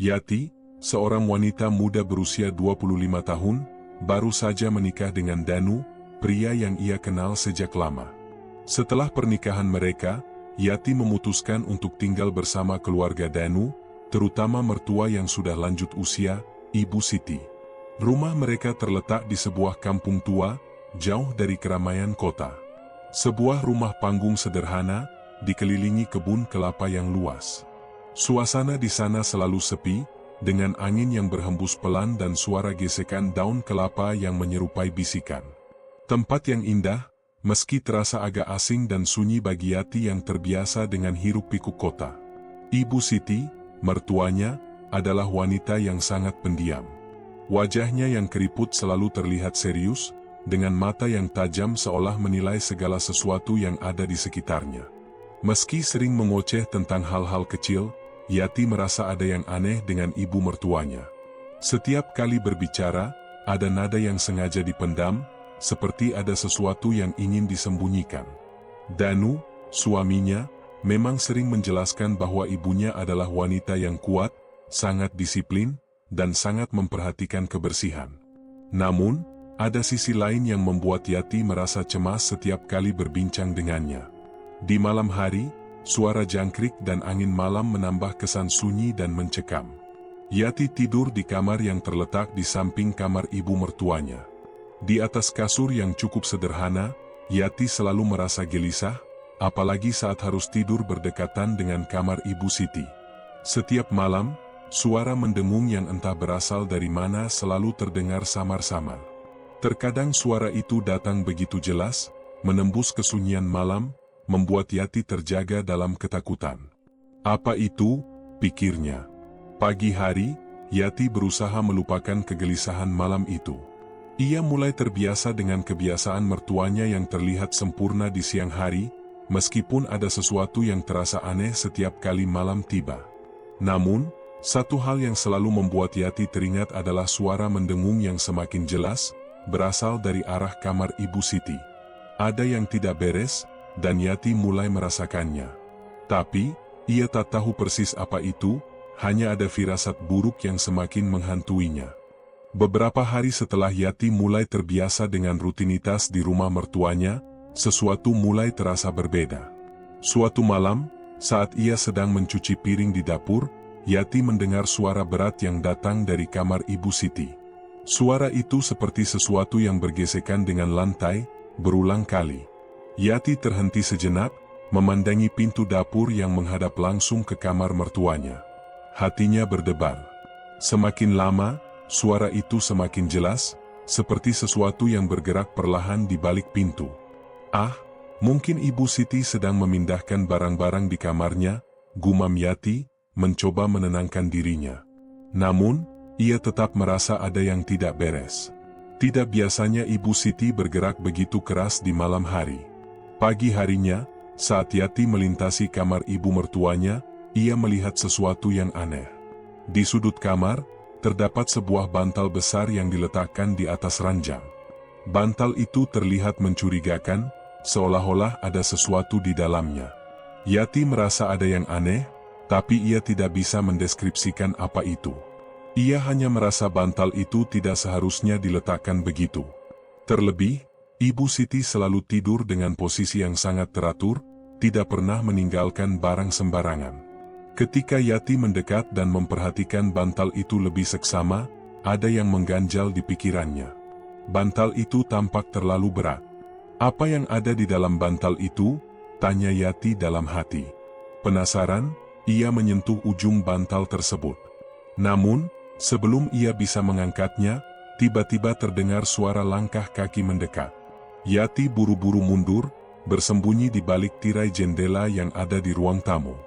Yati, seorang wanita muda berusia 25 tahun, baru saja menikah dengan Danu, pria yang ia kenal sejak lama. Setelah pernikahan mereka, Yati memutuskan untuk tinggal bersama keluarga Danu, terutama mertua yang sudah lanjut usia, Ibu Siti. Rumah mereka terletak di sebuah kampung tua, jauh dari keramaian kota. Sebuah rumah panggung sederhana, dikelilingi kebun kelapa yang luas. Suasana di sana selalu sepi, dengan angin yang berhembus pelan dan suara gesekan daun kelapa yang menyerupai bisikan. Tempat yang indah, meski terasa agak asing dan sunyi bagi Yati yang terbiasa dengan hiruk-pikuk kota. Ibu Siti, mertuanya, adalah wanita yang sangat pendiam. Wajahnya yang keriput selalu terlihat serius, dengan mata yang tajam seolah menilai segala sesuatu yang ada di sekitarnya. Meski sering mengoceh tentang hal-hal kecil, Yati merasa ada yang aneh dengan ibu mertuanya. Setiap kali berbicara, ada nada yang sengaja dipendam, seperti ada sesuatu yang ingin disembunyikan. Danu, suaminya, memang sering menjelaskan bahwa ibunya adalah wanita yang kuat, sangat disiplin, dan sangat memperhatikan kebersihan. Namun, ada sisi lain yang membuat Yati merasa cemas setiap kali berbincang dengannya. Di malam hari, suara jangkrik dan angin malam menambah kesan sunyi dan mencekam. Yati tidur di kamar yang terletak di samping kamar ibu mertuanya. Di atas kasur yang cukup sederhana, Yati selalu merasa gelisah, apalagi saat harus tidur berdekatan dengan kamar Ibu Siti. Setiap malam, suara mendengung yang entah berasal dari mana selalu terdengar samar-samar. Terkadang suara itu datang begitu jelas, menembus kesunyian malam, membuat Yati terjaga dalam ketakutan. Apa itu? Pikirnya. Pagi hari, Yati berusaha melupakan kegelisahan malam itu. Ia mulai terbiasa dengan kebiasaan mertuanya yang terlihat sempurna di siang hari, meskipun ada sesuatu yang terasa aneh setiap kali malam tiba. Namun, satu hal yang selalu membuat Yati teringat adalah suara mendengung yang semakin jelas, berasal dari arah kamar Ibu Siti. Ada yang tidak beres, dan Yati mulai merasakannya. Tapi, ia tak tahu persis apa itu, hanya ada firasat buruk yang semakin menghantuinya. Beberapa hari setelah Yati mulai terbiasa dengan rutinitas di rumah mertuanya, sesuatu mulai terasa berbeda. Suatu malam, saat ia sedang mencuci piring di dapur, Yati mendengar suara berat yang datang dari kamar Ibu Siti. Suara itu seperti sesuatu yang bergesekan dengan lantai, berulang kali. Yati terhenti sejenak, memandangi pintu dapur yang menghadap langsung ke kamar mertuanya. Hatinya berdebar. Semakin lama, suara itu semakin jelas, seperti sesuatu yang bergerak perlahan di balik pintu. Ah, mungkin Ibu Siti sedang memindahkan barang-barang di kamarnya, gumam Yati, mencoba menenangkan dirinya. Namun, ia tetap merasa ada yang tidak beres. Tidak biasanya Ibu Siti bergerak begitu keras di malam hari. Pagi harinya, saat Yati melintasi kamar ibu mertuanya, ia melihat sesuatu yang aneh. Di sudut kamar, terdapat sebuah bantal besar yang diletakkan di atas ranjang. Bantal itu terlihat mencurigakan, seolah-olah ada sesuatu di dalamnya. Yati merasa ada yang aneh, tapi ia tidak bisa mendeskripsikan apa itu. Ia hanya merasa bantal itu tidak seharusnya diletakkan begitu. Terlebih, Ibu Siti selalu tidur dengan posisi yang sangat teratur, tidak pernah meninggalkan barang sembarangan. Ketika Yati mendekat dan memperhatikan bantal itu lebih seksama, ada yang mengganjal di pikirannya. Bantal itu tampak terlalu berat. Apa yang ada di dalam bantal itu? Tanya Yati dalam hati. Penasaran, ia menyentuh ujung bantal tersebut. Namun, sebelum ia bisa mengangkatnya, tiba-tiba terdengar suara langkah kaki mendekat. Yati buru-buru mundur, bersembunyi di balik tirai jendela yang ada di ruang tamu.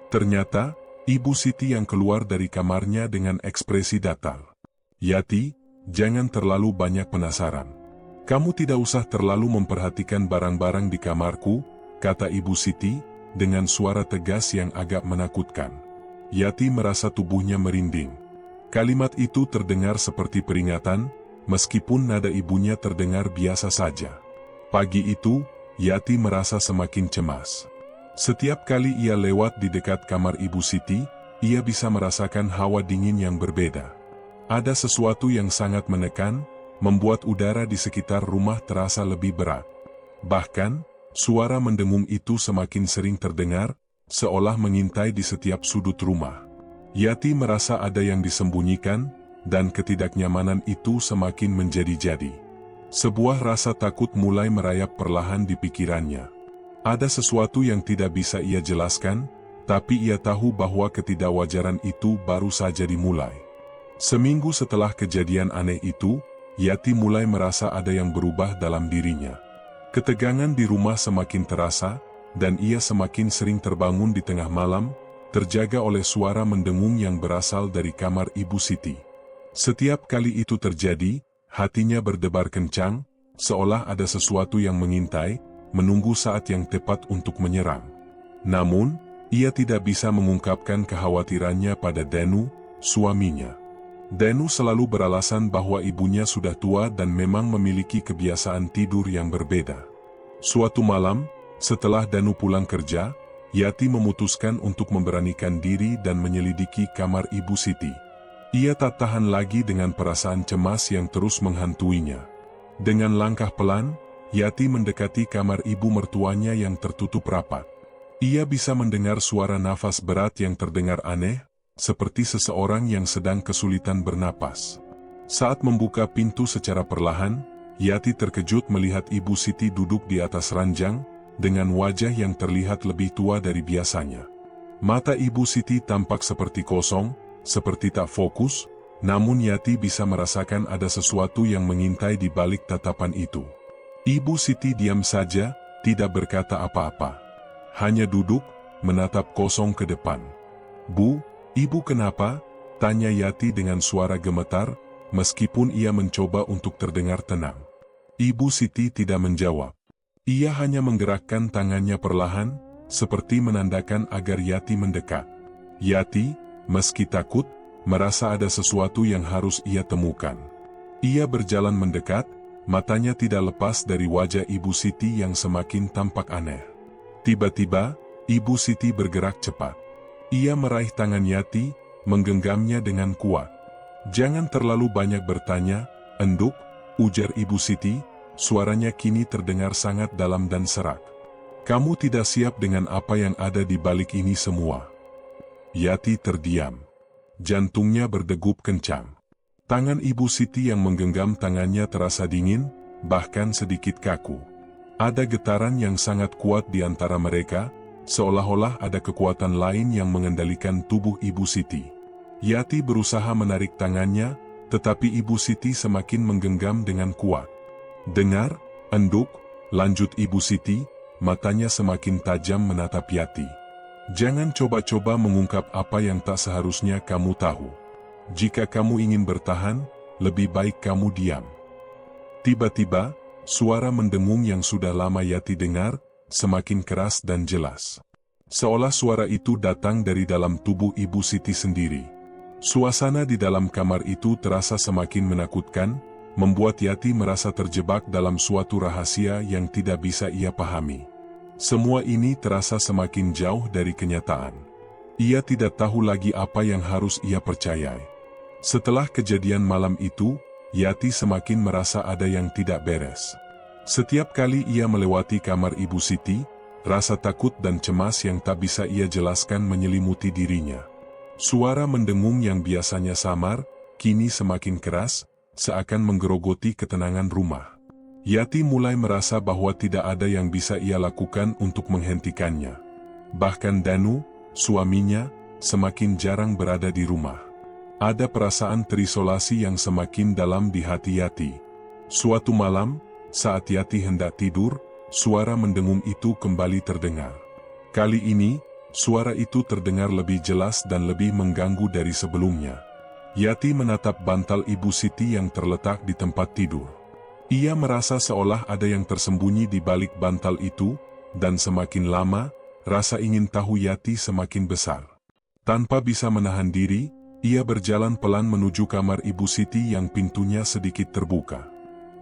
Ternyata, Ibu Siti yang keluar dari kamarnya dengan ekspresi datar. Yati, jangan terlalu banyak penasaran. Kamu tidak usah terlalu memperhatikan barang-barang di kamarku, kata Ibu Siti, dengan suara tegas yang agak menakutkan. Yati merasa tubuhnya merinding. Kalimat itu terdengar seperti peringatan, meskipun nada ibunya terdengar biasa saja. Pagi itu, Yati merasa semakin cemas. Setiap kali ia lewat di dekat kamar Ibu Siti, ia bisa merasakan hawa dingin yang berbeda. Ada sesuatu yang sangat menekan, membuat udara di sekitar rumah terasa lebih berat. Bahkan, suara mendengung itu semakin sering terdengar, seolah mengintai di setiap sudut rumah. Yati merasa ada yang disembunyikan, dan ketidaknyamanan itu semakin menjadi-jadi. Sebuah rasa takut mulai merayap perlahan di pikirannya. Ada sesuatu yang tidak bisa ia jelaskan, tapi ia tahu bahwa ketidakwajaran itu baru saja dimulai. Seminggu setelah kejadian aneh itu, Yati mulai merasa ada yang berubah dalam dirinya. Ketegangan di rumah semakin terasa, dan ia semakin sering terbangun di tengah malam, terjaga oleh suara mendengung yang berasal dari kamar Ibu Siti. Setiap kali itu terjadi, hatinya berdebar kencang, seolah ada sesuatu yang mengintai, menunggu saat yang tepat untuk menyerang. Namun, ia tidak bisa mengungkapkan kekhawatirannya pada Danu, suaminya. Danu selalu beralasan bahwa ibunya sudah tua dan memang memiliki kebiasaan tidur yang berbeda. Suatu malam, setelah Danu pulang kerja, Yati memutuskan untuk memberanikan diri dan menyelidiki kamar Ibu Siti. Ia tak tahan lagi dengan perasaan cemas yang terus menghantuinya. Dengan langkah pelan, Yati mendekati kamar ibu mertuanya yang tertutup rapat. Ia bisa mendengar suara nafas berat yang terdengar aneh, seperti seseorang yang sedang kesulitan bernapas. Saat membuka pintu secara perlahan, Yati terkejut melihat Ibu Siti duduk di atas ranjang, dengan wajah yang terlihat lebih tua dari biasanya. Mata Ibu Siti tampak seperti kosong, seperti tak fokus, namun Yati bisa merasakan ada sesuatu yang mengintai di balik tatapan itu. Ibu Siti diam saja, tidak berkata apa-apa. Hanya duduk, menatap kosong ke depan. "Bu, Ibu kenapa?" tanya Yati dengan suara gemetar, meskipun ia mencoba untuk terdengar tenang. Ibu Siti tidak menjawab. Ia hanya menggerakkan tangannya perlahan, seperti menandakan agar Yati mendekat. Yati, meski takut, merasa ada sesuatu yang harus ia temukan. Ia berjalan mendekat, matanya tidak lepas dari wajah Ibu Siti yang semakin tampak aneh. Tiba-tiba, Ibu Siti bergerak cepat. Ia meraih tangan Yati, menggenggamnya dengan kuat. "Jangan terlalu banyak bertanya, Enduk," ujar Ibu Siti, suaranya kini terdengar sangat dalam dan serak. "Kamu tidak siap dengan apa yang ada di balik ini semua." Yati terdiam. Jantungnya berdegup kencang. Tangan Ibu Siti yang menggenggam tangannya terasa dingin, bahkan sedikit kaku. Ada getaran yang sangat kuat di antara mereka, seolah-olah ada kekuatan lain yang mengendalikan tubuh Ibu Siti. Yati berusaha menarik tangannya, tetapi Ibu Siti semakin menggenggam dengan kuat. "Dengar, Enduk," lanjut Ibu Siti, matanya semakin tajam menatap Yati. "Jangan coba-coba mengungkap apa yang tak seharusnya kamu tahu. Jika kamu ingin bertahan, lebih baik kamu diam." Tiba-tiba, suara mendengung yang sudah lama Yati dengar, semakin keras dan jelas. Seolah suara itu datang dari dalam tubuh Ibu Siti sendiri. Suasana di dalam kamar itu terasa semakin menakutkan, membuat Yati merasa terjebak dalam suatu rahasia yang tidak bisa ia pahami. Semua ini terasa semakin jauh dari kenyataan. Ia tidak tahu lagi apa yang harus ia percayai. Setelah kejadian malam itu, Yati semakin merasa ada yang tidak beres. Setiap kali ia melewati kamar Ibu Siti, rasa takut dan cemas yang tak bisa ia jelaskan menyelimuti dirinya. Suara mendengung yang biasanya samar, kini semakin keras, seakan menggerogoti ketenangan rumah. Yati mulai merasa bahwa tidak ada yang bisa ia lakukan untuk menghentikannya. Bahkan Danu, suaminya, semakin jarang berada di rumah. Ada perasaan terisolasi yang semakin dalam di hati Yati. Suatu malam, saat Yati hendak tidur, suara mendengung itu kembali terdengar. Kali ini, suara itu terdengar lebih jelas dan lebih mengganggu dari sebelumnya. Yati menatap bantal Ibu Siti yang terletak di tempat tidur. Ia merasa seolah ada yang tersembunyi di balik bantal itu, dan semakin lama, rasa ingin tahu Yati semakin besar. Tanpa bisa menahan diri, ia berjalan pelan menuju kamar Ibu Siti yang pintunya sedikit terbuka.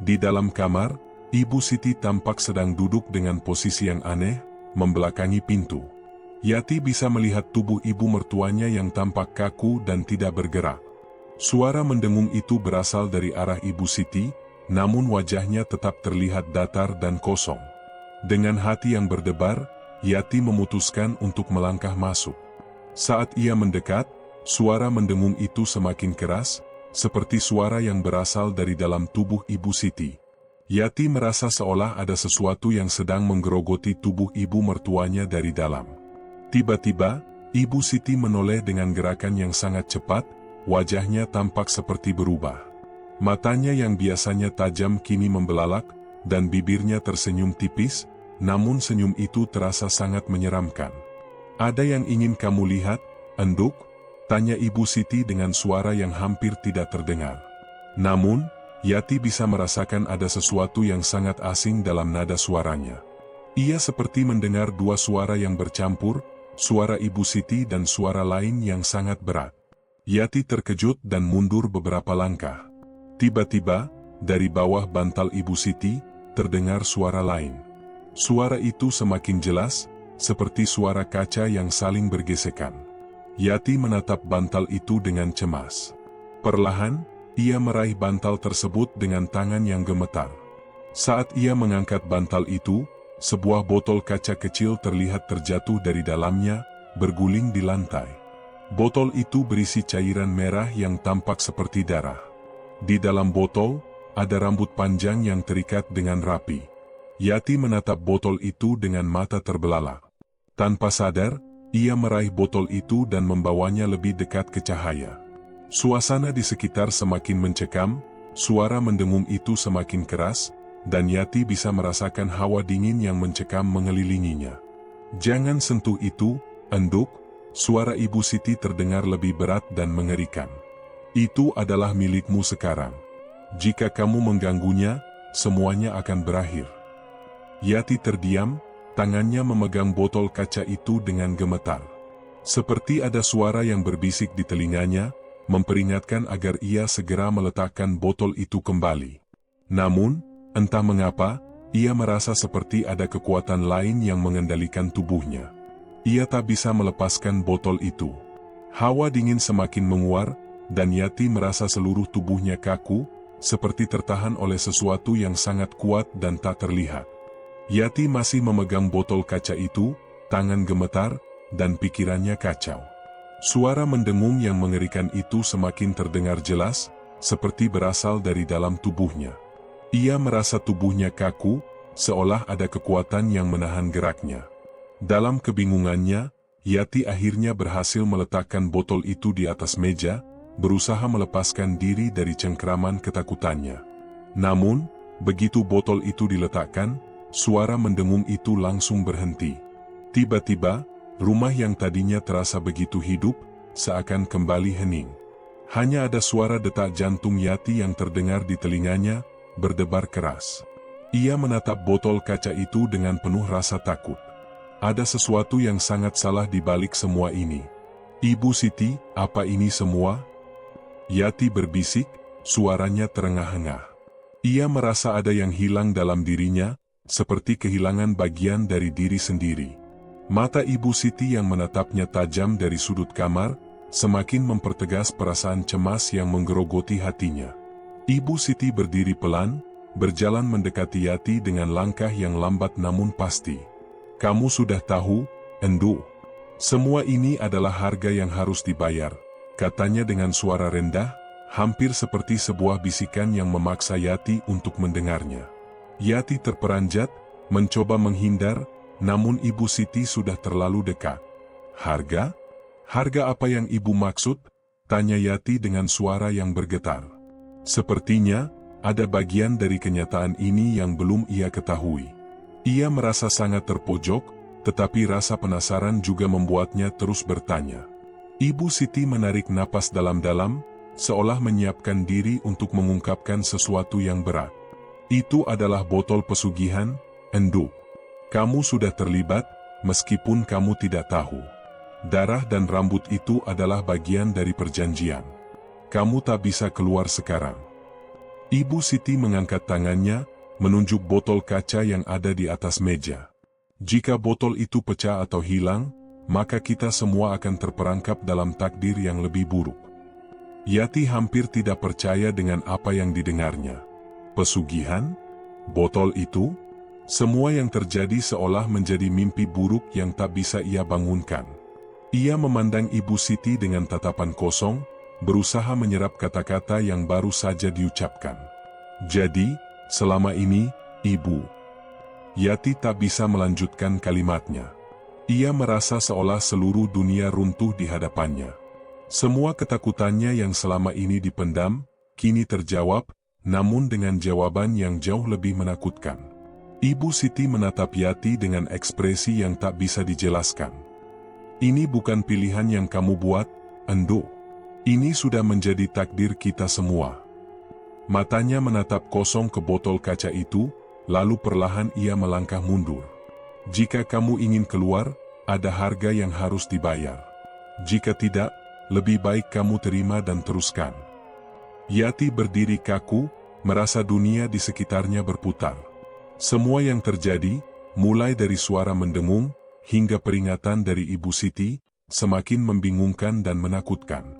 Di dalam kamar, Ibu Siti tampak sedang duduk dengan posisi yang aneh, membelakangi pintu. Yati bisa melihat tubuh ibu mertuanya yang tampak kaku dan tidak bergerak. Suara mendengung itu berasal dari arah Ibu Siti, namun wajahnya tetap terlihat datar dan kosong. Dengan hati yang berdebar, Yati memutuskan untuk melangkah masuk. Saat ia mendekat, suara mendengung itu semakin keras, seperti suara yang berasal dari dalam tubuh Ibu Siti. Yati merasa seolah ada sesuatu yang sedang menggerogoti tubuh ibu mertuanya dari dalam. Tiba-tiba, Ibu Siti menoleh dengan gerakan yang sangat cepat, wajahnya tampak seperti berubah. Matanya yang biasanya tajam kini membelalak, dan bibirnya tersenyum tipis, namun senyum itu terasa sangat menyeramkan. "Ada yang ingin kamu lihat, Enduk?" tanya Ibu Siti dengan suara yang hampir tidak terdengar. Namun, Yati bisa merasakan ada sesuatu yang sangat asing dalam nada suaranya. Ia seperti mendengar dua suara yang bercampur, suara Ibu Siti dan suara lain yang sangat berat. Yati terkejut dan mundur beberapa langkah. Tiba-tiba, dari bawah bantal Ibu Siti, terdengar suara lain. Suara itu semakin jelas, seperti suara kaca yang saling bergesekan. Yati menatap bantal itu dengan cemas. Perlahan, ia meraih bantal tersebut dengan tangan yang gemetar. Saat ia mengangkat bantal itu, sebuah botol kaca kecil terlihat terjatuh dari dalamnya, berguling di lantai. Botol itu berisi cairan merah yang tampak seperti darah. Di dalam botol, ada rambut panjang yang terikat dengan rapi. Yati menatap botol itu dengan mata terbelalak. Tanpa sadar, ia meraih botol itu dan membawanya lebih dekat ke cahaya. Suasana di sekitar semakin mencekam, suara mendengung itu semakin keras, dan Yati bisa merasakan hawa dingin yang mencekam mengelilinginya. "Jangan sentuh itu, Enduk," suara Ibu Siti terdengar lebih berat dan mengerikan. "Itu adalah milikmu sekarang. Jika kamu mengganggunya, semuanya akan berakhir." Yati terdiam, tangannya memegang botol kaca itu dengan gemetar. Seperti ada suara yang berbisik di telinganya, memperingatkan agar ia segera meletakkan botol itu kembali. Namun, entah mengapa, ia merasa seperti ada kekuatan lain yang mengendalikan tubuhnya. Ia tak bisa melepaskan botol itu. Hawa dingin semakin menguar, dan Yati merasa seluruh tubuhnya kaku, seperti tertahan oleh sesuatu yang sangat kuat dan tak terlihat. Yati masih memegang botol kaca itu, tangan gemetar, dan pikirannya kacau. Suara mendengung yang mengerikan itu semakin terdengar jelas, seperti berasal dari dalam tubuhnya. Ia merasa tubuhnya kaku, seolah ada kekuatan yang menahan geraknya. Dalam kebingungannya, Yati akhirnya berhasil meletakkan botol itu di atas meja, berusaha melepaskan diri dari cengkraman ketakutannya. Namun, begitu botol itu diletakkan, suara mendengung itu langsung berhenti. Tiba-tiba, rumah yang tadinya terasa begitu hidup, seakan kembali hening. Hanya ada suara detak jantung Yati yang terdengar di telinganya, berdebar keras. Ia menatap botol kaca itu dengan penuh rasa takut. Ada sesuatu yang sangat salah di balik semua ini. "Ibu Siti, apa ini semua?" Yati berbisik, suaranya terengah-engah. Ia merasa ada yang hilang dalam dirinya, seperti kehilangan bagian dari diri sendiri. Mata Ibu Siti yang menatapnya tajam dari sudut kamar, semakin mempertegas perasaan cemas yang menggerogoti hatinya. Ibu Siti berdiri pelan, berjalan mendekati Yati dengan langkah yang lambat namun pasti. "Kamu sudah tahu, Enduk. Semua ini adalah harga yang harus dibayar," katanya dengan suara rendah, hampir seperti sebuah bisikan yang memaksa Yati untuk mendengarnya. Yati terperanjat, mencoba menghindar, namun Ibu Siti sudah terlalu dekat. "Harga? Harga apa yang ibu maksud?" tanya Yati dengan suara yang bergetar. Sepertinya, ada bagian dari kenyataan ini yang belum ia ketahui. Ia merasa sangat terpojok, tetapi rasa penasaran juga membuatnya terus bertanya. Ibu Siti menarik napas dalam-dalam, seolah menyiapkan diri untuk mengungkapkan sesuatu yang berat. "Itu adalah botol pesugihan, Enduk. Kamu sudah terlibat, meskipun kamu tidak tahu. Darah dan rambut itu adalah bagian dari perjanjian. Kamu tak bisa keluar sekarang." Ibu Siti mengangkat tangannya, menunjuk botol kaca yang ada di atas meja. "Jika botol itu pecah atau hilang, maka kita semua akan terperangkap dalam takdir yang lebih buruk. Yati hampir tidak percaya dengan apa yang didengarnya. Pesugihan? Botol itu? Semua yang terjadi seolah menjadi mimpi buruk yang tak bisa ia bangunkan. Ia memandang Ibu Siti dengan tatapan kosong, berusaha menyerap kata-kata yang baru saja diucapkan. Jadi, selama ini, Ibu. Yati tak bisa melanjutkan kalimatnya. Ia merasa seolah seluruh dunia runtuh di hadapannya. Semua ketakutannya yang selama ini dipendam, kini terjawab, namun dengan jawaban yang jauh lebih menakutkan. Ibu Siti menatap Yati dengan ekspresi yang tak bisa dijelaskan. Ini bukan pilihan yang kamu buat, Endo. Ini sudah menjadi takdir kita semua. Matanya menatap kosong ke botol kaca itu, lalu perlahan ia melangkah mundur. Jika kamu ingin keluar, ada harga yang harus dibayar. Jika tidak, lebih baik kamu terima dan teruskan. Yati berdiri kaku, merasa dunia di sekitarnya berputar. Semua yang terjadi, mulai dari suara mendengung, hingga peringatan dari Ibu Siti, semakin membingungkan dan menakutkan.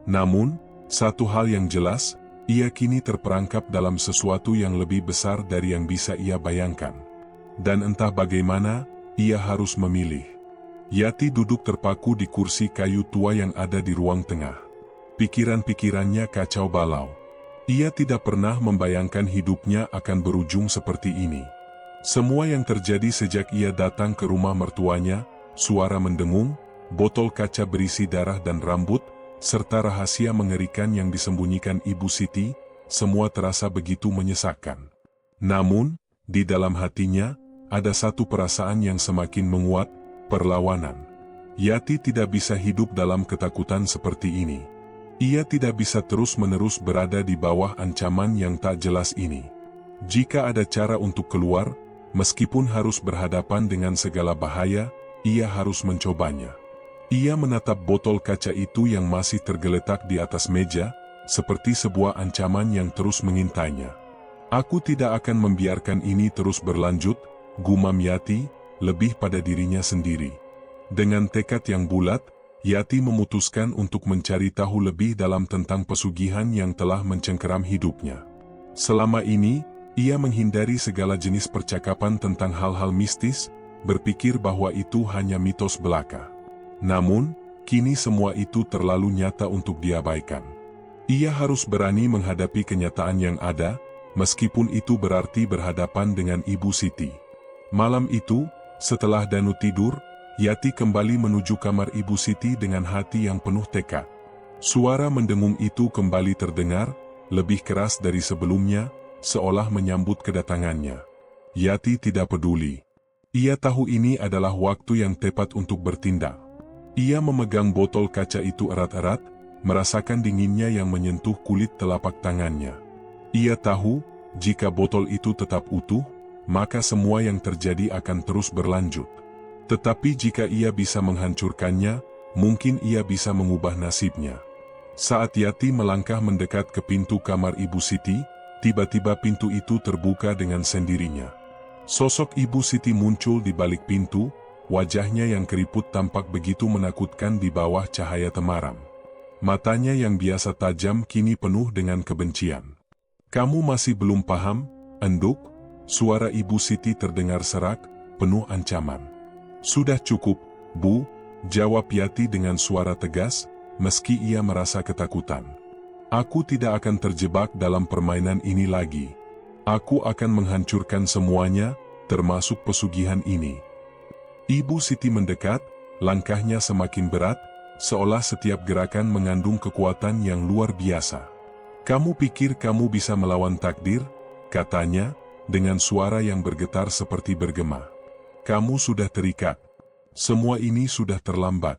Namun, satu hal yang jelas, ia kini terperangkap dalam sesuatu yang lebih besar dari yang bisa ia bayangkan. Dan entah bagaimana, ia harus memilih. Yati duduk terpaku di kursi kayu tua yang ada di ruang tengah. Pikiran-pikirannya kacau balau. Ia tidak pernah membayangkan hidupnya akan berujung seperti ini. Semua yang terjadi sejak ia datang ke rumah mertuanya, suara mendengung, botol kaca berisi darah dan rambut, serta rahasia mengerikan yang disembunyikan Ibu Siti, semua terasa begitu menyesakkan. Namun, di dalam hatinya, ada satu perasaan yang semakin menguat, perlawanan. Yati tidak bisa hidup dalam ketakutan seperti ini. Ia tidak bisa terus-menerus berada di bawah ancaman yang tak jelas ini. Jika ada cara untuk keluar, meskipun harus berhadapan dengan segala bahaya, ia harus mencobanya. Ia menatap botol kaca itu yang masih tergeletak di atas meja, seperti sebuah ancaman yang terus mengintainya. Aku tidak akan membiarkan ini terus berlanjut, gumam Yati, lebih pada dirinya sendiri. Dengan tekad yang bulat, Yati memutuskan untuk mencari tahu lebih dalam tentang pesugihan yang telah mencengkeram hidupnya. Selama ini, ia menghindari segala jenis percakapan tentang hal-hal mistis, berpikir bahwa itu hanya mitos belaka. Namun, kini semua itu terlalu nyata untuk diabaikan. Ia harus berani menghadapi kenyataan yang ada, meskipun itu berarti berhadapan dengan Ibu Siti. Malam itu, setelah Danu tidur, Yati kembali menuju kamar Ibu Siti dengan hati yang penuh tekad. Suara mendengung itu kembali terdengar, lebih keras dari sebelumnya, seolah menyambut kedatangannya. Yati tidak peduli. Ia tahu ini adalah waktu yang tepat untuk bertindak. Ia memegang botol kaca itu erat-erat, merasakan dinginnya yang menyentuh kulit telapak tangannya. Ia tahu, jika botol itu tetap utuh, maka semua yang terjadi akan terus berlanjut. Tetapi jika ia bisa menghancurkannya, mungkin ia bisa mengubah nasibnya. Saat Yati melangkah mendekat ke pintu kamar Ibu Siti, tiba-tiba pintu itu terbuka dengan sendirinya. Sosok Ibu Siti muncul di balik pintu, wajahnya yang keriput tampak begitu menakutkan di bawah cahaya temaram. Matanya yang biasa tajam kini penuh dengan kebencian. "Kamu masih belum paham, Enduk?" Suara Ibu Siti terdengar serak, penuh ancaman. "Sudah cukup, Bu," jawab Yati dengan suara tegas, meski ia merasa ketakutan. "Aku tidak akan terjebak dalam permainan ini lagi. Aku akan menghancurkan semuanya, termasuk pesugihan ini." Ibu Siti mendekat, langkahnya semakin berat, seolah setiap gerakan mengandung kekuatan yang luar biasa. "Kamu pikir kamu bisa melawan takdir?" katanya, dengan suara yang bergetar seperti bergema. "Kamu sudah terikat. Semua ini sudah terlambat."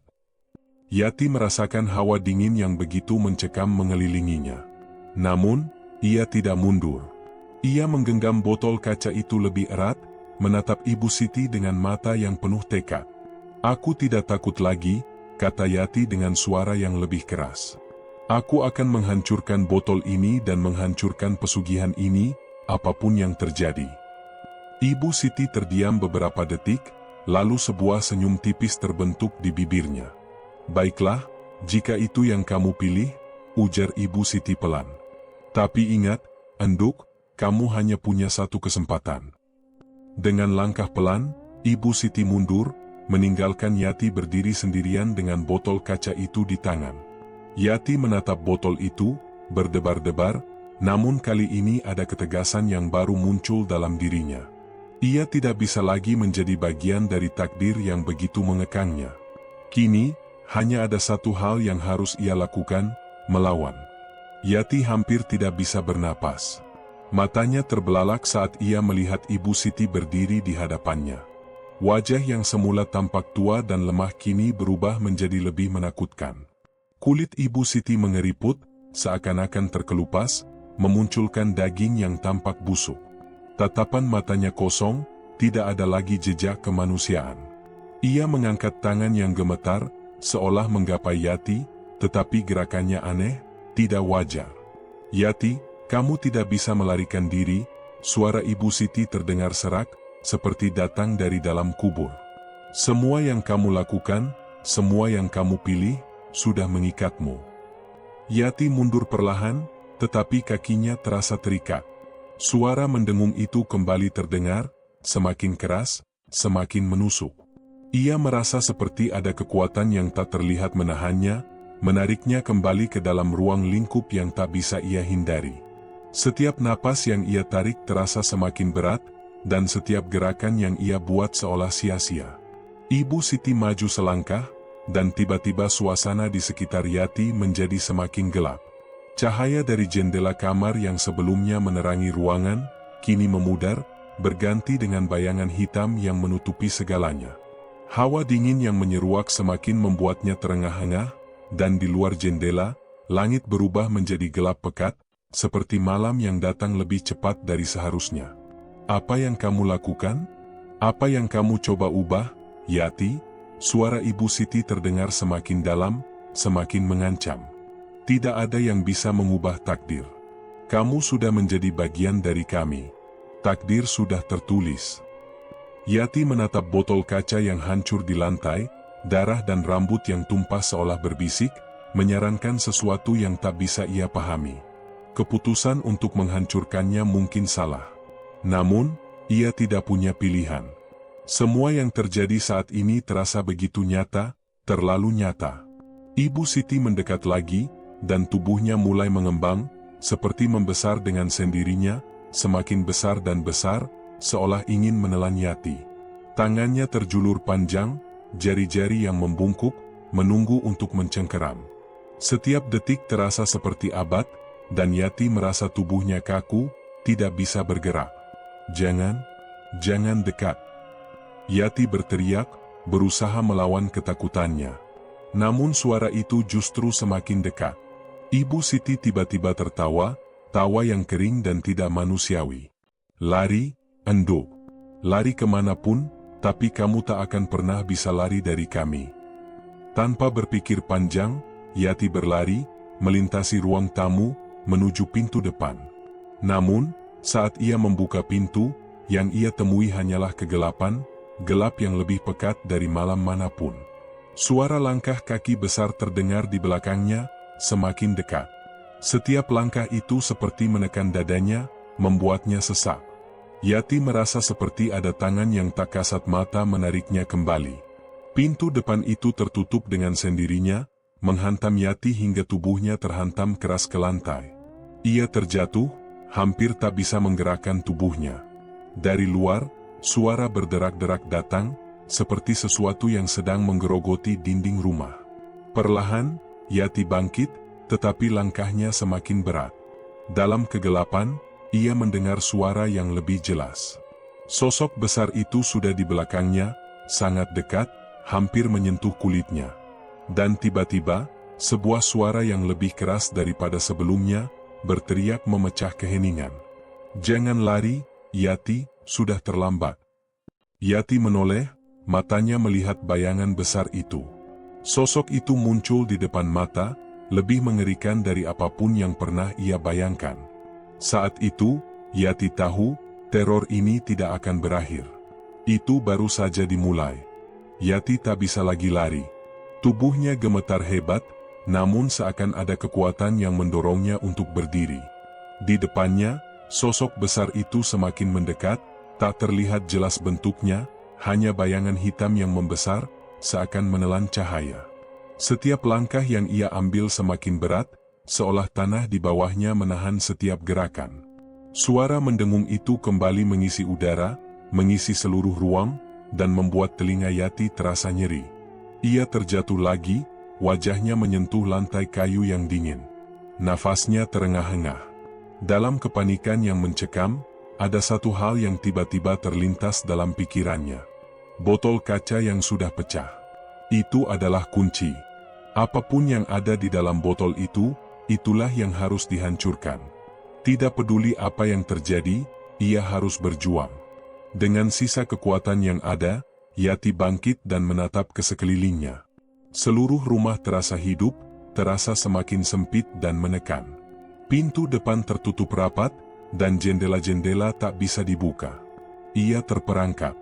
Yati merasakan hawa dingin yang begitu mencekam mengelilinginya. Namun, ia tidak mundur. Ia menggenggam botol kaca itu lebih erat, menatap Ibu Siti dengan mata yang penuh tekad. "Aku tidak takut lagi," kata Yati dengan suara yang lebih keras. "Aku akan menghancurkan botol ini dan menghancurkan pesugihan ini, apapun yang terjadi." Ibu Siti terdiam beberapa detik, lalu sebuah senyum tipis terbentuk di bibirnya. "Baiklah, jika itu yang kamu pilih," ujar Ibu Siti pelan. "Tapi ingat, Enduk, kamu hanya punya satu kesempatan." Dengan langkah pelan, Ibu Siti mundur, meninggalkan Yati berdiri sendirian dengan botol kaca itu di tangan. Yati menatap botol itu, berdebar-debar, namun kali ini ada ketegasan yang baru muncul dalam dirinya. Ia tidak bisa lagi menjadi bagian dari takdir yang begitu mengekangnya. Kini, hanya ada satu hal yang harus ia lakukan, melawan. Yati hampir tidak bisa bernapas. Matanya terbelalak saat ia melihat Ibu Siti berdiri di hadapannya. Wajah yang semula tampak tua dan lemah kini berubah menjadi lebih menakutkan. Kulit Ibu Siti mengeriput, seakan-akan terkelupas, memunculkan daging yang tampak busuk. Tatapan matanya kosong, tidak ada lagi jejak kemanusiaan. Ia mengangkat tangan yang gemetar, seolah menggapai Yati, tetapi gerakannya aneh, tidak wajar. "Yati, kamu tidak bisa melarikan diri," suara Ibu Siti terdengar serak, seperti datang dari dalam kubur. "Semua yang kamu lakukan, semua yang kamu pilih, sudah mengikatmu." Yati mundur perlahan, tetapi kakinya terasa terikat. Suara mendengung itu kembali terdengar, semakin keras, semakin menusuk. Ia merasa seperti ada kekuatan yang tak terlihat menahannya, menariknya kembali ke dalam ruang lingkup yang tak bisa ia hindari. Setiap napas yang ia tarik terasa semakin berat, dan setiap gerakan yang ia buat seolah sia-sia. Ibu Siti maju selangkah, dan tiba-tiba suasana di sekitar Yati menjadi semakin gelap. Cahaya dari jendela kamar yang sebelumnya menerangi ruangan, kini memudar, berganti dengan bayangan hitam yang menutupi segalanya. Hawa dingin yang menyeruak semakin membuatnya terengah-engah, dan di luar jendela, langit berubah menjadi gelap pekat, seperti malam yang datang lebih cepat dari seharusnya. "Apa yang kamu lakukan? Apa yang kamu coba ubah, Yati?" Suara Ibu Siti terdengar semakin dalam, semakin mengancam. "Tidak ada yang bisa mengubah takdir. Kamu sudah menjadi bagian dari kami. Takdir sudah tertulis." Yati menatap botol kaca yang hancur di lantai, darah dan rambut yang tumpah seolah berbisik, menyarankan sesuatu yang tak bisa ia pahami. Keputusan untuk menghancurkannya mungkin salah. Namun, ia tidak punya pilihan. Semua yang terjadi saat ini terasa begitu nyata, terlalu nyata. Ibu Siti mendekat lagi, dan tubuhnya mulai mengembang, seperti membesar dengan sendirinya, semakin besar dan besar, seolah ingin menelan Yati. Tangannya terjulur panjang, jari-jari yang membungkuk, menunggu untuk mencengkeram. Setiap detik terasa seperti abad, dan Yati merasa tubuhnya kaku, tidak bisa bergerak. Jangan dekat." Yati berteriak, berusaha melawan ketakutannya. Namun suara itu justru semakin dekat. Ibu Siti tiba-tiba tertawa, tawa yang kering dan tidak manusiawi. "Lari, Enduk. Lari kemanapun, tapi kamu tak akan pernah bisa lari dari kami." Tanpa berpikir panjang, Yati berlari, melintasi ruang tamu, menuju pintu depan. Namun, saat ia membuka pintu, yang ia temui hanyalah kegelapan, gelap yang lebih pekat dari malam manapun. Suara langkah kaki besar terdengar di belakangnya, semakin dekat. Setiap langkah itu seperti menekan dadanya, membuatnya sesak. Yati merasa seperti ada tangan yang tak kasat mata menariknya kembali. Pintu depan itu tertutup dengan sendirinya, menghantam Yati hingga tubuhnya terhantam keras ke lantai. Ia terjatuh, hampir tak bisa menggerakkan tubuhnya. Dari luar, suara berderak-derak datang, seperti sesuatu yang sedang menggerogoti dinding rumah. Perlahan, Yati bangkit, tetapi langkahnya semakin berat. Dalam kegelapan, ia mendengar suara yang lebih jelas. Sosok besar itu sudah di belakangnya, sangat dekat, hampir menyentuh kulitnya. Dan tiba-tiba, sebuah suara yang lebih keras daripada sebelumnya, berteriak memecah keheningan. "Jangan lari, Yati, sudah terlambat." Yati menoleh, matanya melihat bayangan besar itu. Sosok itu muncul di depan mata, lebih mengerikan dari apapun yang pernah ia bayangkan. Saat itu, Yati tahu, teror ini tidak akan berakhir. Itu baru saja dimulai. Yati tak bisa lagi lari. Tubuhnya gemetar hebat, namun seakan ada kekuatan yang mendorongnya untuk berdiri. Di depannya, sosok besar itu semakin mendekat, tak terlihat jelas bentuknya, hanya bayangan hitam yang membesar, seakan menelan cahaya. Setiap langkah yang ia ambil semakin berat, seolah tanah di bawahnya menahan setiap gerakan. Suara mendengung itu kembali mengisi udara, mengisi seluruh ruang, dan membuat telinga Yati terasa nyeri. Ia terjatuh lagi, wajahnya menyentuh lantai kayu yang dingin. Nafasnya terengah-engah. Dalam kepanikan yang mencekam, ada satu hal yang tiba-tiba terlintas dalam pikirannya. Botol kaca yang sudah pecah. Itu adalah kunci. Apapun yang ada di dalam botol itu, itulah yang harus dihancurkan. Tidak peduli apa yang terjadi, ia harus berjuang. Dengan sisa kekuatan yang ada, Yati bangkit dan menatap ke sekelilingnya. Seluruh rumah terasa hidup, terasa semakin sempit dan menekan. Pintu depan tertutup rapat, dan jendela-jendela tak bisa dibuka. Ia terperangkap.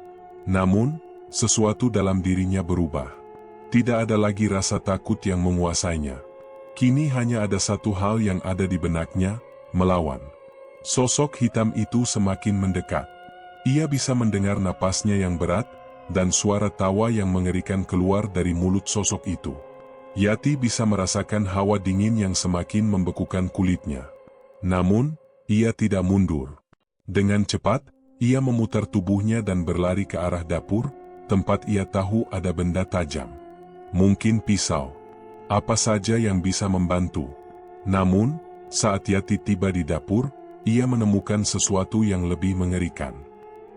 Namun, sesuatu dalam dirinya berubah. Tidak ada lagi rasa takut yang menguasainya. Kini hanya ada satu hal yang ada di benaknya, melawan. Sosok hitam itu semakin mendekat. Ia bisa mendengar napasnya yang berat, dan suara tawa yang mengerikan keluar dari mulut sosok itu. Yati bisa merasakan hawa dingin yang semakin membekukan kulitnya. Namun, ia tidak mundur. Dengan cepat, ia memutar tubuhnya dan berlari ke arah dapur, tempat ia tahu ada benda tajam. Mungkin pisau. Apa saja yang bisa membantu. Namun, saat Yati tiba di dapur, ia menemukan sesuatu yang lebih mengerikan.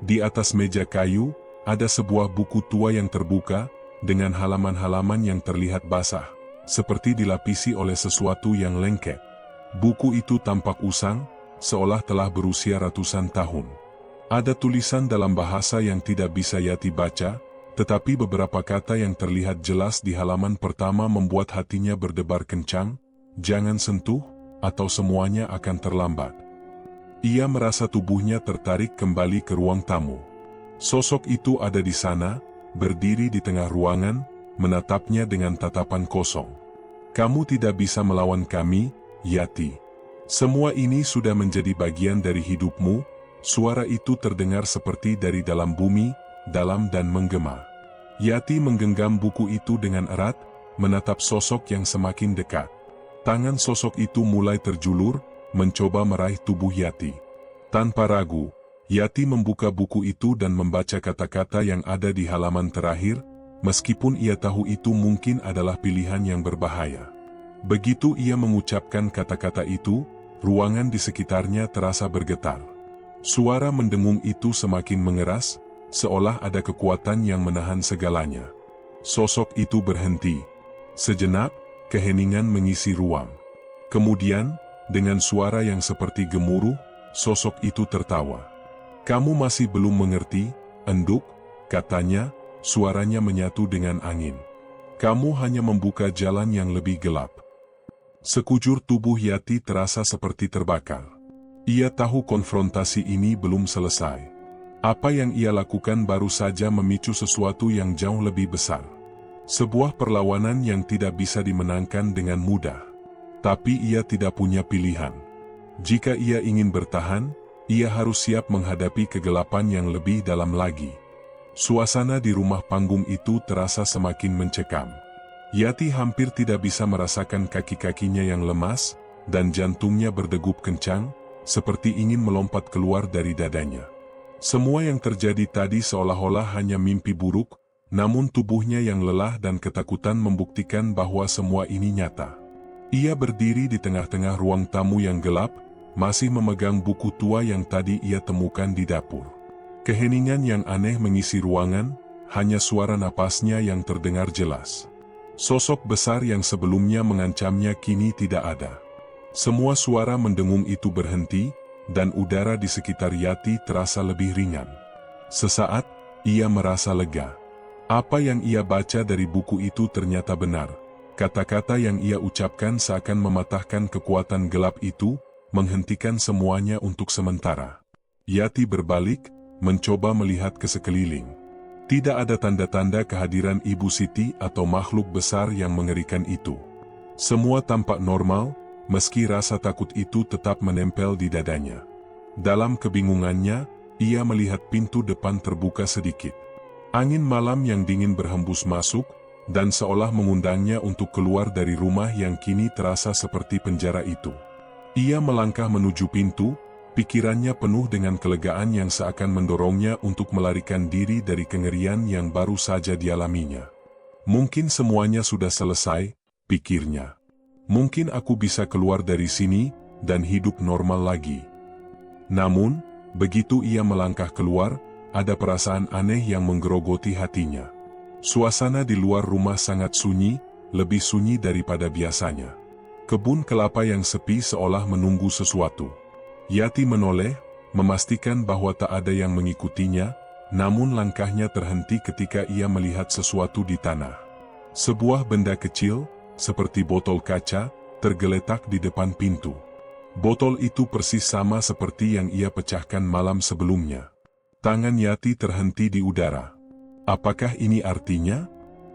Di atas meja kayu, ada sebuah buku tua yang terbuka, dengan halaman-halaman yang terlihat basah, seperti dilapisi oleh sesuatu yang lengket. Buku itu tampak usang, seolah telah berusia ratusan tahun. Ada tulisan dalam bahasa yang tidak bisa Yati baca, tetapi beberapa kata yang terlihat jelas di halaman pertama membuat hatinya berdebar kencang, "Jangan sentuh, atau semuanya akan terlambat." Ia merasa tubuhnya tertarik kembali ke ruang tamu. Sosok itu ada di sana, berdiri di tengah ruangan, menatapnya dengan tatapan kosong. "Kamu tidak bisa melawan kami, Yati. Semua ini sudah menjadi bagian dari hidupmu." Suara itu terdengar seperti dari dalam bumi, dalam dan menggema. Yati menggenggam buku itu dengan erat, menatap sosok yang semakin dekat. Tangan sosok itu mulai terjulur, mencoba meraih tubuh Yati. Tanpa ragu, Yati membuka buku itu dan membaca kata-kata yang ada di halaman terakhir, meskipun ia tahu itu mungkin adalah pilihan yang berbahaya. Begitu ia mengucapkan kata-kata itu, ruangan di sekitarnya terasa bergetar. Suara mendengung itu semakin mengeras, seolah ada kekuatan yang menahan segalanya. Sosok itu berhenti. Sejenak, keheningan mengisi ruang. Kemudian, dengan suara yang seperti gemuruh, sosok itu tertawa. "Kamu masih belum mengerti, Enduk," katanya, suaranya menyatu dengan angin. "Kamu hanya membuka jalan yang lebih gelap." Sekujur tubuh Yati terasa seperti terbakar. Ia tahu konfrontasi ini belum selesai. Apa yang ia lakukan baru saja memicu sesuatu yang jauh lebih besar. Sebuah perlawanan yang tidak bisa dimenangkan dengan mudah. Tapi ia tidak punya pilihan. Jika ia ingin bertahan, ia harus siap menghadapi kegelapan yang lebih dalam lagi. Suasana di rumah panggung itu terasa semakin mencekam. Yati hampir tidak bisa merasakan kaki-kakinya yang lemas, dan jantungnya berdegup kencang, seperti ingin melompat keluar dari dadanya. Semua yang terjadi tadi seolah-olah hanya mimpi buruk, namun tubuhnya yang lelah dan ketakutan membuktikan bahwa semua ini nyata. Ia berdiri di tengah-tengah ruang tamu yang gelap, masih memegang buku tua yang tadi ia temukan di dapur. Keheningan yang aneh mengisi ruangan, hanya suara napasnya yang terdengar jelas. Sosok besar yang sebelumnya mengancamnya kini tidak ada. Semua suara mendengung itu berhenti, dan udara di sekitar Yati terasa lebih ringan. Sesaat, ia merasa lega. Apa yang ia baca dari buku itu ternyata benar. Kata-kata yang ia ucapkan seakan mematahkan kekuatan gelap itu, menghentikan semuanya untuk sementara. Yati berbalik, mencoba melihat ke sekeliling. Tidak ada tanda-tanda kehadiran Ibu Siti atau makhluk besar yang mengerikan itu. Semua tampak normal, meski rasa takut itu tetap menempel di dadanya. Dalam kebingungannya, ia melihat pintu depan terbuka sedikit. Angin malam yang dingin berhembus masuk, dan seolah mengundangnya untuk keluar dari rumah yang kini terasa seperti penjara itu. Ia melangkah menuju pintu, pikirannya penuh dengan kelegaan yang seakan mendorongnya untuk melarikan diri dari kengerian yang baru saja dialaminya. Mungkin semuanya sudah selesai, pikirnya. Mungkin aku bisa keluar dari sini, dan hidup normal lagi. Namun, begitu ia melangkah keluar, ada perasaan aneh yang menggerogoti hatinya. Suasana di luar rumah sangat sunyi, lebih sunyi daripada biasanya. Kebun kelapa yang sepi seolah menunggu sesuatu. Yati menoleh, memastikan bahwa tak ada yang mengikutinya, namun langkahnya terhenti ketika ia melihat sesuatu di tanah. Sebuah benda kecil, seperti botol kaca, tergeletak di depan pintu. Botol itu persis sama seperti yang ia pecahkan malam sebelumnya. Tangan Yati terhenti di udara. Apakah ini artinya?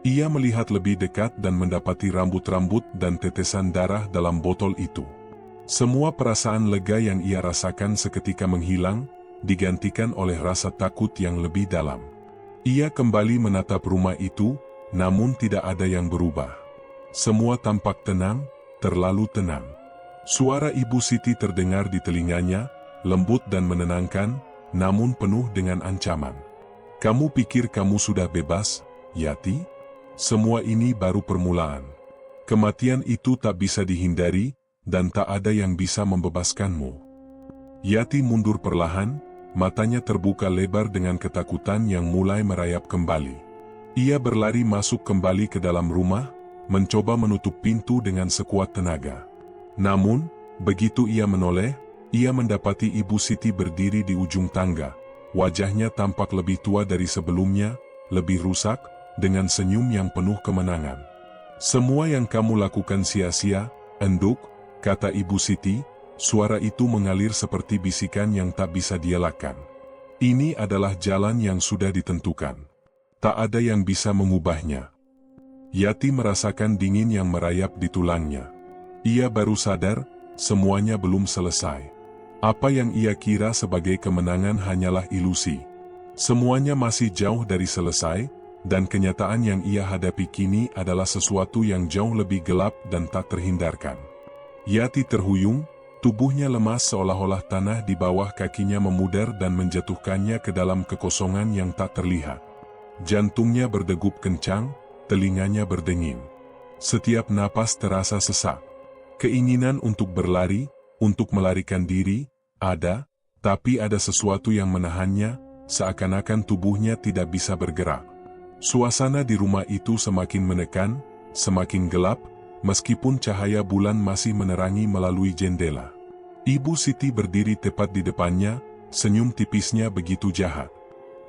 Ia melihat lebih dekat dan mendapati rambut-rambut dan tetesan darah dalam botol itu. Semua perasaan lega yang ia rasakan seketika menghilang, digantikan oleh rasa takut yang lebih dalam. Ia kembali menatap rumah itu, namun tidak ada yang berubah. Semua tampak tenang, terlalu tenang. Suara Ibu Siti terdengar di telinganya, lembut dan menenangkan, namun penuh dengan ancaman. Kamu pikir kamu sudah bebas, Yati? Semua ini baru permulaan. Kematian itu tak bisa dihindari, dan tak ada yang bisa membebaskanmu. Yati mundur perlahan, matanya terbuka lebar dengan ketakutan yang mulai merayap kembali. Ia berlari masuk kembali ke dalam rumah, mencoba menutup pintu dengan sekuat tenaga. Namun, begitu ia menoleh, ia mendapati Ibu Siti berdiri di ujung tangga. Wajahnya tampak lebih tua dari sebelumnya, lebih rusak, dengan senyum yang penuh kemenangan. Semua yang kamu lakukan sia-sia, Enduk, kata Ibu Siti, suara itu mengalir seperti bisikan yang tak bisa dielakkan. Ini adalah jalan yang sudah ditentukan. Tak ada yang bisa mengubahnya. Yati merasakan dingin yang merayap di tulangnya. Ia baru sadar, semuanya belum selesai. Apa yang ia kira sebagai kemenangan hanyalah ilusi. Semuanya masih jauh dari selesai, dan kenyataan yang ia hadapi kini adalah sesuatu yang jauh lebih gelap dan tak terhindarkan. Yati terhuyung, tubuhnya lemas seolah-olah tanah di bawah kakinya memudar dan menjatuhkannya ke dalam kekosongan yang tak terlihat. Jantungnya berdegup kencang, telinganya berdenging. Setiap napas terasa sesak. Keinginan untuk berlari, untuk melarikan diri, ada, tapi ada sesuatu yang menahannya, seakan-akan tubuhnya tidak bisa bergerak. Suasana di rumah itu semakin menekan, semakin gelap, meskipun cahaya bulan masih menerangi melalui jendela. Ibu Siti berdiri tepat di depannya, senyum tipisnya begitu jahat.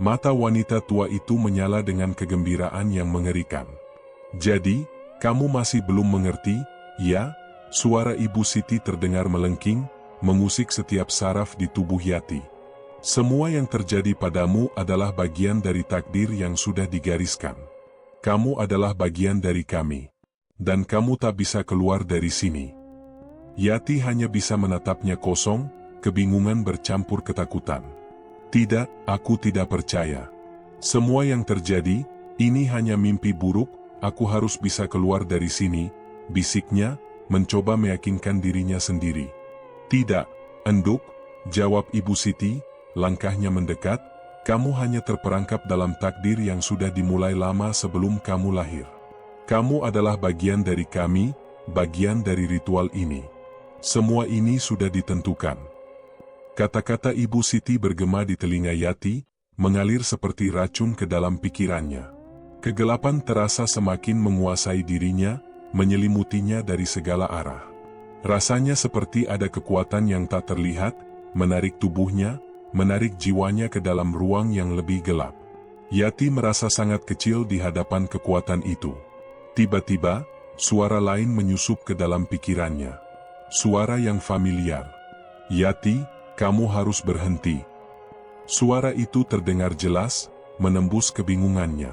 Mata wanita tua itu menyala dengan kegembiraan yang mengerikan. Jadi, kamu masih belum mengerti, ya? Suara Ibu Siti terdengar melengking, mengusik setiap saraf di tubuh Yati. Semua yang terjadi padamu adalah bagian dari takdir yang sudah digariskan. Kamu adalah bagian dari kami. Dan kamu tak bisa keluar dari sini. Yati hanya bisa menatapnya kosong, kebingungan bercampur ketakutan. Tidak, aku tidak percaya. Semua yang terjadi, ini hanya mimpi buruk, aku harus bisa keluar dari sini, bisiknya, mencoba meyakinkan dirinya sendiri. Tidak, Enduk, jawab Ibu Siti, langkahnya mendekat, kamu hanya terperangkap dalam takdir yang sudah dimulai lama sebelum kamu lahir. Kamu adalah bagian dari kami, bagian dari ritual ini. Semua ini sudah ditentukan. Kata-kata Ibu Siti bergema di telinga Yati, mengalir seperti racun ke dalam pikirannya. Kegelapan terasa semakin menguasai dirinya, menyelimutinya dari segala arah. Rasanya seperti ada kekuatan yang tak terlihat, menarik tubuhnya, menarik jiwanya ke dalam ruang yang lebih gelap. Yati merasa sangat kecil di hadapan kekuatan itu. Tiba-tiba, suara lain menyusup ke dalam pikirannya. Suara yang familiar. Yati, kamu harus berhenti. Suara itu terdengar jelas, menembus kebingungannya.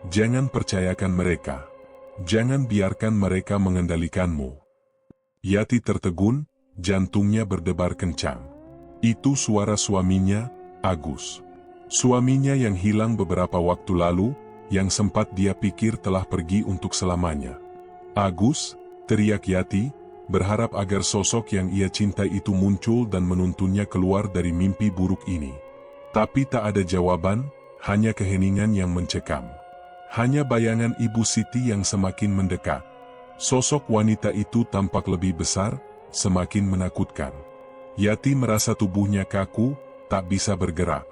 Jangan percayakan mereka. Jangan biarkan mereka mengendalikanmu. Yati tertegun, jantungnya berdebar kencang. Itu suara suaminya, Agus. Suaminya yang hilang beberapa waktu lalu, yang sempat dia pikir telah pergi untuk selamanya. Agus, teriak Yati, berharap agar sosok yang ia cintai itu muncul dan menuntunnya keluar dari mimpi buruk ini. Tapi tak ada jawaban, hanya keheningan yang mencekam. Hanya bayangan Ibu Siti yang semakin mendekat. Sosok wanita itu tampak lebih besar, semakin menakutkan. Yati merasa tubuhnya kaku, tak bisa bergerak.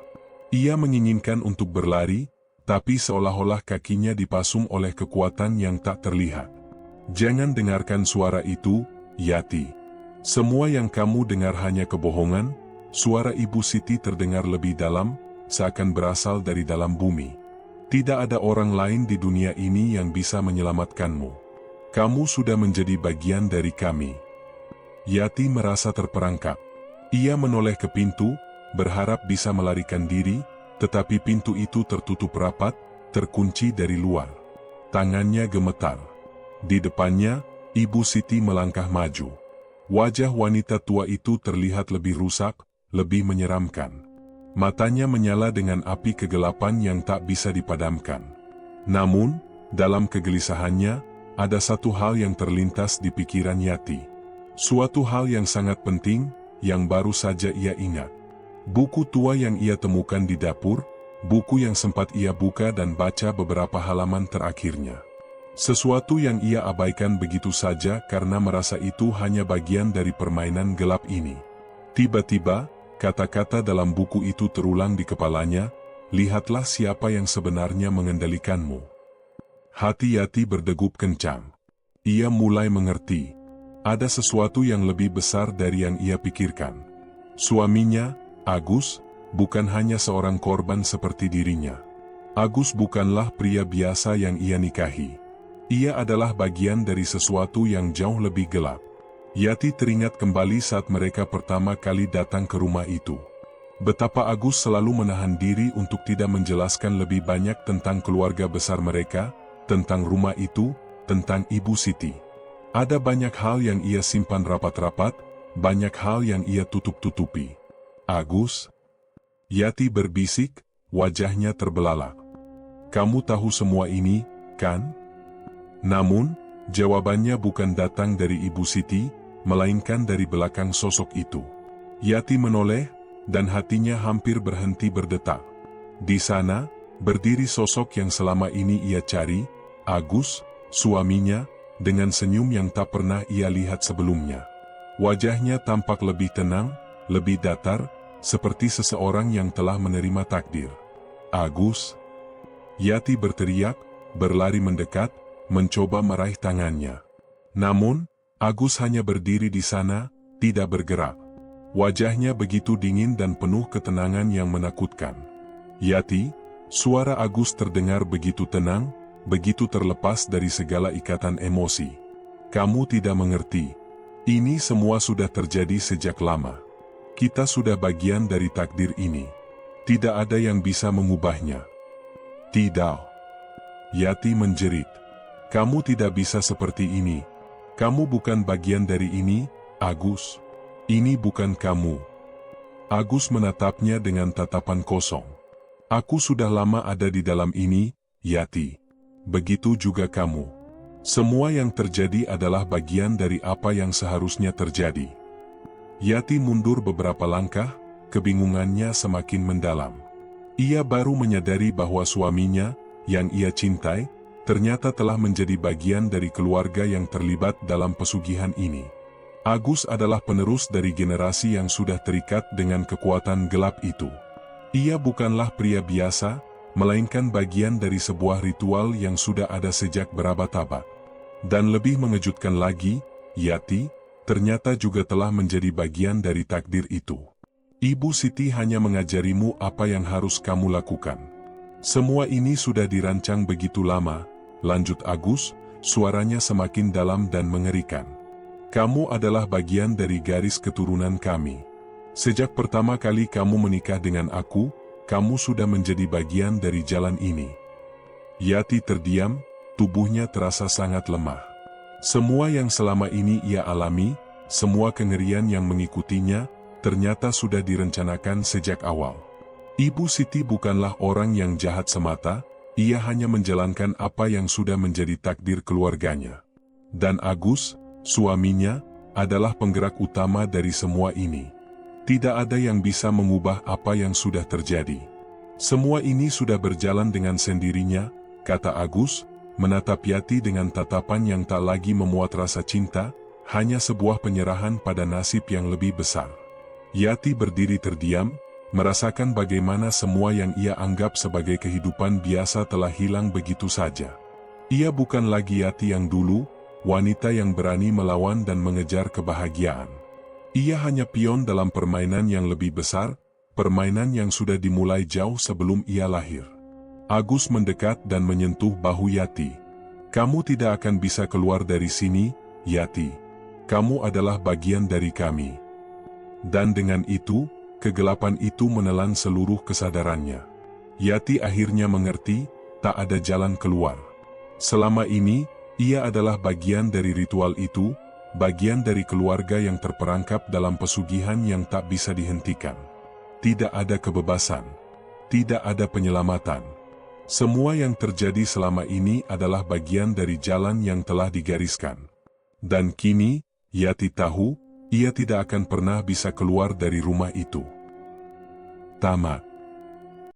Ia menginginkan untuk berlari, tapi seolah-olah kakinya dipasung oleh kekuatan yang tak terlihat. Jangan dengarkan suara itu, Yati. Semua yang kamu dengar hanya kebohongan. Suara Ibu Siti terdengar lebih dalam, seakan berasal dari dalam bumi. Tidak ada orang lain di dunia ini yang bisa menyelamatkanmu. Kamu sudah menjadi bagian dari kami. Yati merasa terperangkap. Ia menoleh ke pintu, berharap bisa melarikan diri, tetapi pintu itu tertutup rapat, terkunci dari luar. Tangannya gemetar. Di depannya, Ibu Siti melangkah maju. Wajah wanita tua itu terlihat lebih rusak, lebih menyeramkan. Matanya menyala dengan api kegelapan yang tak bisa dipadamkan. Namun, dalam kegelisahannya, ada satu hal yang terlintas di pikiran Yati. Suatu hal yang sangat penting, yang baru saja ia ingat. Buku tua yang ia temukan di dapur, buku yang sempat ia buka dan baca beberapa halaman terakhirnya. Sesuatu yang ia abaikan begitu saja karena merasa itu hanya bagian dari permainan gelap ini. Tiba-tiba, kata-kata dalam buku itu terulang di kepalanya, lihatlah siapa yang sebenarnya mengendalikanmu. Hati Yati berdegup kencang. Ia mulai mengerti. Ada sesuatu yang lebih besar dari yang ia pikirkan. Suaminya, Agus, bukan hanya seorang korban seperti dirinya. Agus bukanlah pria biasa yang ia nikahi. Ia adalah bagian dari sesuatu yang jauh lebih gelap. Yati teringat kembali saat mereka pertama kali datang ke rumah itu. Betapa Agus selalu menahan diri untuk tidak menjelaskan lebih banyak tentang keluarga besar mereka, tentang rumah itu, tentang Ibu Siti. Ada banyak hal yang ia simpan rapat-rapat, banyak hal yang ia tutup-tutupi. Agus? Yati berbisik, wajahnya terbelalak. Kamu tahu semua ini, kan? Namun, jawabannya bukan datang dari Ibu Siti, melainkan dari belakang sosok itu. Yati menoleh, dan hatinya hampir berhenti berdetak. Di sana, berdiri sosok yang selama ini ia cari, Agus, suaminya, dengan senyum yang tak pernah ia lihat sebelumnya. Wajahnya tampak lebih tenang, lebih datar, seperti seseorang yang telah menerima takdir. Agus? Yati berteriak, berlari mendekat, mencoba meraih tangannya. Namun, Agus hanya berdiri di sana, tidak bergerak. Wajahnya begitu dingin dan penuh ketenangan yang menakutkan. Yati, suara Agus terdengar begitu tenang, begitu terlepas dari segala ikatan emosi. Kamu tidak mengerti. Ini semua sudah terjadi sejak lama. Kita sudah bagian dari takdir ini. Tidak ada yang bisa mengubahnya. Tidak. Yati menjerit. Kamu tidak bisa seperti ini. Kamu bukan bagian dari ini, Agus. Ini bukan kamu. Agus menatapnya dengan tatapan kosong. Aku sudah lama ada di dalam ini, Yati. Begitu juga kamu. Semua yang terjadi adalah bagian dari apa yang seharusnya terjadi. Yati mundur beberapa langkah, kebingungannya semakin mendalam. Ia baru menyadari bahwa suaminya, yang ia cintai, ternyata telah menjadi bagian dari keluarga yang terlibat dalam pesugihan ini. Agus adalah penerus dari generasi yang sudah terikat dengan kekuatan gelap itu. Ia bukanlah pria biasa, melainkan bagian dari sebuah ritual yang sudah ada sejak berabad-abad. Dan lebih mengejutkan lagi, Yati, ternyata juga telah menjadi bagian dari takdir itu. Ibu Siti hanya mengajarimu apa yang harus kamu lakukan. Semua ini sudah dirancang begitu lama, lanjut Agus, suaranya semakin dalam dan mengerikan. Kamu adalah bagian dari garis keturunan kami. Sejak pertama kali kamu menikah dengan aku, kamu sudah menjadi bagian dari jalan ini. Yati terdiam, tubuhnya terasa sangat lemah. Semua yang selama ini ia alami, semua kengerian yang mengikutinya, ternyata sudah direncanakan sejak awal. Ibu Siti bukanlah orang yang jahat semata, ia hanya menjalankan apa yang sudah menjadi takdir keluarganya. Dan Agus, suaminya, adalah penggerak utama dari semua ini. Tidak ada yang bisa mengubah apa yang sudah terjadi. Semua ini sudah berjalan dengan sendirinya, kata Agus, menatap Yati dengan tatapan yang tak lagi memuat rasa cinta, hanya sebuah penyerahan pada nasib yang lebih besar. Yati berdiri terdiam, merasakan bagaimana semua yang ia anggap sebagai kehidupan biasa telah hilang begitu saja. Ia bukan lagi Yati yang dulu, wanita yang berani melawan dan mengejar kebahagiaan. Ia hanya pion dalam permainan yang lebih besar, permainan yang sudah dimulai jauh sebelum ia lahir. Agus mendekat dan menyentuh bahu Yati. Kamu tidak akan bisa keluar dari sini, Yati. Kamu adalah bagian dari kami. Dan dengan itu, kegelapan itu menelan seluruh kesadarannya. Yati akhirnya mengerti, tak ada jalan keluar. Selama ini, ia adalah bagian dari ritual itu, bagian dari keluarga yang terperangkap dalam pesugihan yang tak bisa dihentikan. Tidak ada kebebasan. Tidak ada penyelamatan. Semua yang terjadi selama ini adalah bagian dari jalan yang telah digariskan. Dan kini, Yati tahu, ia tidak akan pernah bisa keluar dari rumah itu. Tamat.